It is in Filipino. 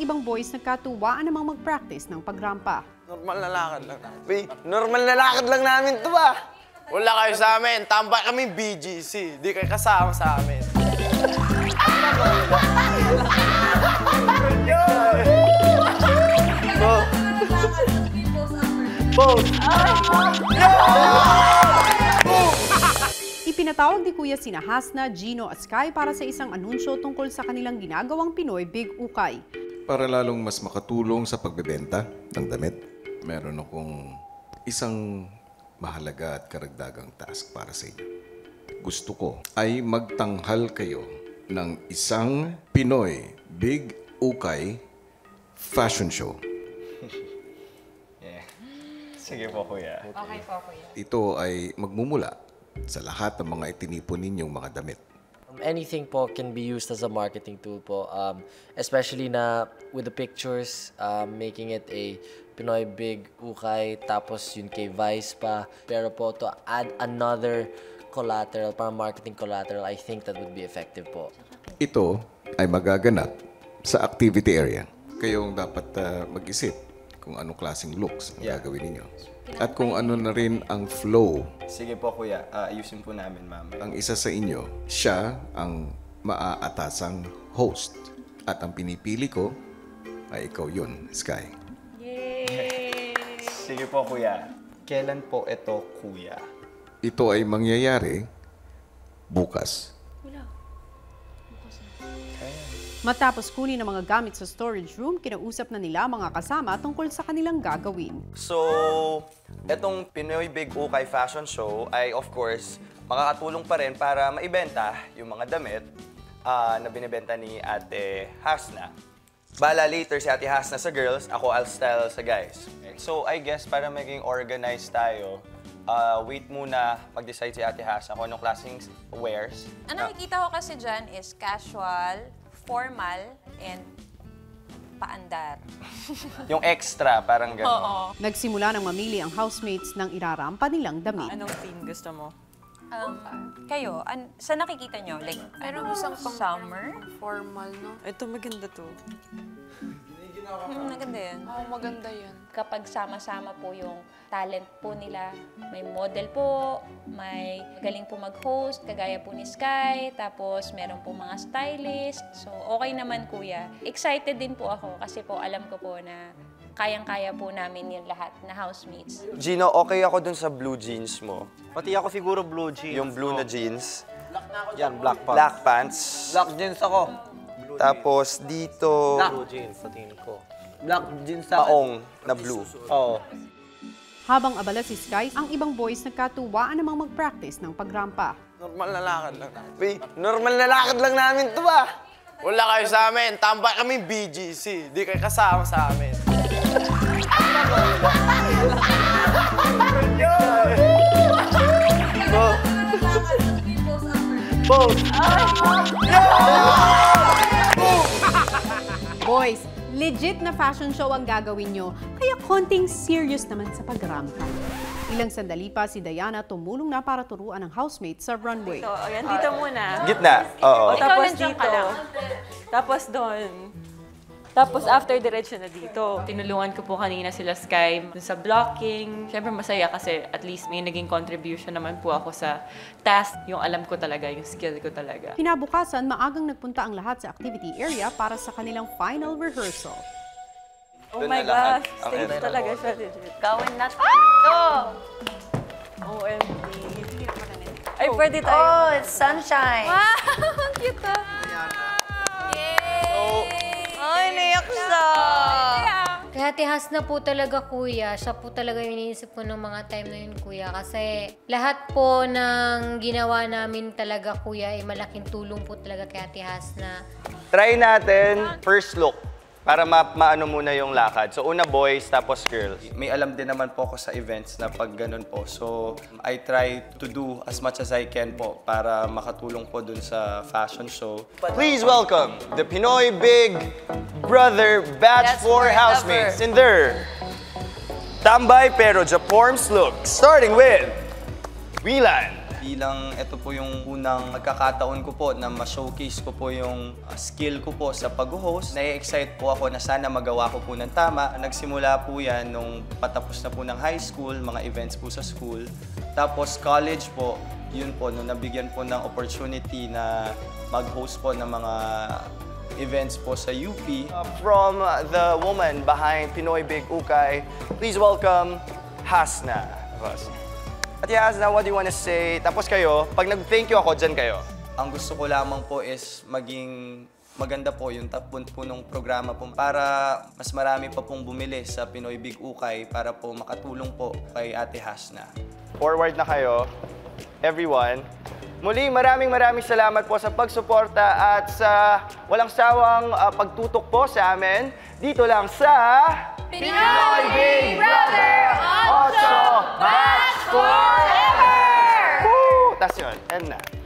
ibang boys nagkatuwaan namang mag-practice ng pagrampa. Normal na lakad lang namin. Wait, normal na lakad lang namin to ba? Wala kayo sa amin. Tambay kami BGC. Di kayo kasama sa amin. Ipinatawag ni Kuya sina Hasna, Gino at Sky para sa isang anunsyo tungkol sa kanilang ginagawang Pinoy Big Ukay. Para lalong mas makatulong sa pagbebenta ng damit, meron akong isang mahalaga at karagdagang task para sa inyo. Gusto ko ay magtanghal kayo ng isang Pinoy Big Ukay fashion show. Sige po, Kuya. Okay po, Kuya. Ito ay magmumula sa lahat ng mga itinipon ninyong mga damit. Anything po can be used as a marketing tool po, especially na with the pictures, making it a Pinoy Big Ukay, tapos yun kay Vice pa. Pero po to add another collateral, para marketing collateral, I think that would be effective po. Ito ay magaganap sa activity area. Kayong dapat mag-isip kung anong klaseng looks ang gagawin ninyo. At kung ano na rin ang flow. Sige po, Kuya. Ayusin po namin, ma'am. Ang isa sa inyo, siya ang maaatasang host. At ang pinipili ko ay ikaw yun, Sky. Yay! Sige po, Kuya. Kailan po ito, Kuya? Ito ay mangyayari bukas. Matapos kunin ang mga gamit sa storage room, kinausap na nila mga kasama tungkol sa kanilang gagawin. So, etong Pinoy Big Ukay Fashion Show ay of course makakatulong pa rin para maibenta yung mga damit na binibenta ni Ate Hasna. Bala later si Ate Hasna sa girls, ako I'll style sa guys. So, I guess para maging organized tayo, wait muna mag-decide si Ate Hasna kung anong klaseng wears. Ang nakikita ko kasi dyan is casual, formal, and paandar. Yung extra, parang gano'n. Oo. Nagsimula ng mamili ang housemates ng irarampa nilang damit. Anong theme gusto mo? Kayo, saan nakikita nyo? Like, Pero isang summer? formal, no? Ito maganda to. Maganda yan. Oo, maganda yan. Kapag sama-sama po yung talent po nila, may model po, may galing po mag-host, kagaya po ni Sky, tapos meron po mga stylist. So, okay naman, Kuya. Excited din po ako kasi po alam ko po na kayang-kaya po namin yung lahat na housemates. Gino, okay ako dun sa blue jeans mo. Pati ako siguro blue jeans. Yung blue na jeans. Yan, black pants. Black pants. Black jeans ako. Tapos dito, Blue jeans sa tingin ko. Black jeans sa paong na blue. Oo. Habang abala si Sky, ang ibang boys nagkatuwaan namang mag-practice ng pagrampa. Normal na lakad lang namin. Wait, normal na lakad lang namin to ba? Wala kayo sa amin. Tambay kami BGC. Di kayo kasama sa amin. Boys, legit na fashion show ang gagawin nyo, kaya konting serious naman sa pagrampa. Ilang sandali pa si Diana tumulong na para turuan ang housemates sa runway. So, ayan, dito muna. Gitna. Oo. Tapos dito. Tapos doon. Tapos after diretso na dito. Tinulungan ko po kanina sila Sky dun sa blocking. Siyempre masaya kasi at least may naging contribution naman po ako sa task. Yung alam ko talaga, yung skill ko talaga. Kinabukasan, maagang nagpunta ang lahat sa activity area para sa kanilang final rehearsal. Oh Doon my na lahat. gosh, stage talaga siya legit. Gawin na to! OMG. Ay, pwede tayo. Oh, it's sunshine! Wow! Cute ah! Ay, naiyak siya! Kaya tihas na po talaga, Kuya. Siya po talaga yung iniisip ko ng mga time na yun, Kuya. Kasi lahat po ng ginawa namin talaga, Kuya, ay malaking tulong po talaga kay Ate Hasna. Try natin first look para maano muna yung lakad. So una boys, tapos girls. May alam din naman po ako sa events na pag ganun po. So I try to do as much as I can po para makatulong po dun sa fashion show. Please welcome the Pinoy Big Brother Batch 4 housemates in their tambay pero Japorms look. Starting with Wheeland. Bilang ito po yung unang magkakataon ko po na ma-showcase ko po yung skill ko po sa pag-host, nai-excite po ako na sana magawa ko po ng tama. Nagsimula po yan nung patapos na po ng high school, mga events po sa school. Tapos college po, yun po, nung nabigyan po ng opportunity na mag-host po ng mga events po sa UP. From the woman behind Pinoy Big Ukay, please welcome Hasna. At Hasna, what do you want to say? Tapos kayo, pag nag-thank you ako, dyan kayo. Ang gusto ko lamang po is maging maganda po yung tapon po ng programa po para mas marami pa pong bumili sa Pinoy Big Ukay para po makatulong po kay Ate Hasna. Forward na kayo, everyone. Muli, maraming salamat po sa pagsuporta at sa walang sawang pagtutok po sa amin. Dito lang sa Pinoy Big Brother! Also, match forever! Woo! Tas yun, end na.